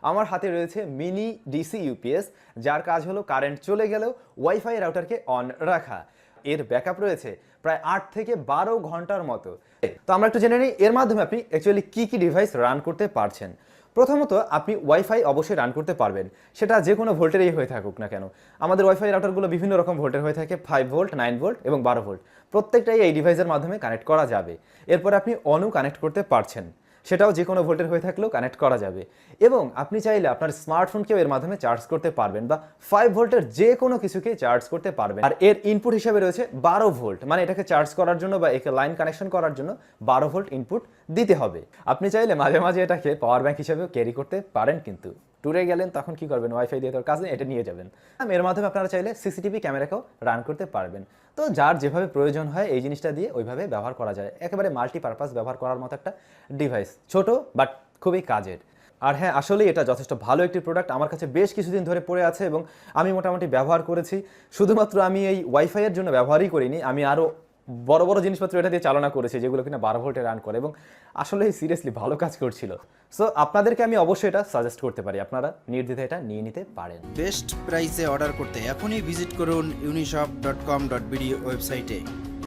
আমার হাতে রয়েছে মিনি ডিসি ইউপিএস, যার কাজ হলো কারেন্ট চলে গেলেও ওয়াইফাই রাউটারকে অন রাখা। এর ব্যাকআপ রয়েছে প্রায় 8 থেকে 12 ঘন্টার মতো। তো আমরা একটু জেনে নিই এর মাধ্যমে আপনি অ্যাকচুয়ালি কি ডিভাইস রান করতে পারছেন। প্রথমত আপনি ওয়াইফাই অবশ্যই রান করতে পারবেন, সেটা যে কোনো ভোল্টেরই হয়ে থাকুক না কেন। আমাদের ওয়াইফাই রাউটারগুলো বিভিন্ন রকম ভোল্টের হয়ে থাকে, 5 ভোল্ট, 9 ভোল্ট এবং 12 ভোল্ট। প্রত্যেকটাই এই ডিভাইসের মাধ্যমে কানেক্ট করা যাবে। এরপর আপনি অনও কানেক্ট করতে পারছেন, সেটাও যে কোনো ভোল্টের হয়ে থাকলেও কানেক্ট করা যাবে। এবং আপনি চাইলে আপনার স্মার্টফোনকেও এর মাধ্যমে চার্জ করতে পারবেন, বা 5 ভোল্টের যে কোনো কিছুকে চার্জ করতে পারবেন। আর এর ইনপুট হিসেবে রয়েছে 12 ভোল্ট, মানে এটাকে চার্জ করার জন্য বা একে লাইন কানেকশন করার জন্য 12 ভোল্ট ইনপুট দিতে হবে। আপনি চাইলে মাঝে মাঝে এটাকে পাওয়ার ব্যাংক হিসেবেও ক্যারি করতে পারেন, কিন্তু ট্যুরে গেলেন তখন কি করবেন, ওয়াইফাই দিয়ে তোর কাজ নেই, এটা নিয়ে যাবেন। এর মাধ্যমে আপনারা চাইলে সিসিটিভি ক্যামেরাকেও রান করতে পারবেন। তো যার যেভাবে প্রয়োজন হয় এই জিনিসটা দিয়ে ওইভাবে ব্যবহার করা যায়। একেবারে মাল্টিপারপাস ব্যবহার করার মতো একটা ডিভাইস, ছোট বাট খুবই কাজের। আর হ্যাঁ, আসলেই এটা যথেষ্ট ভালো একটি প্রোডাক্ট। আমার কাছে বেশ কিছুদিন ধরে পড়ে আছে এবং আমি মোটামুটি ব্যবহার করেছি। শুধুমাত্র আমি এই ওয়াইফাইয়ের জন্য ব্যবহারই করিনি, আমি আরও বড় বড় জিনিসপত্র এটা দিয়ে চালনা করেছি, যেগুলো কিনা 12 ভোল্টে রান করে এবং আসলেই সিরিয়াসলি ভালো কাজ করছিল। সো আপনাদেরকে আমি অবশ্যই এটা সাজেস্ট করতে পারি, আপনারা নির্দ্বিধায় এটা নিয়ে নিতে পারেন। বেস্ট প্রাইসে অর্ডার করতে এখনই ভিজিট করুন unishop.com.bd ওয়েবসাইটে।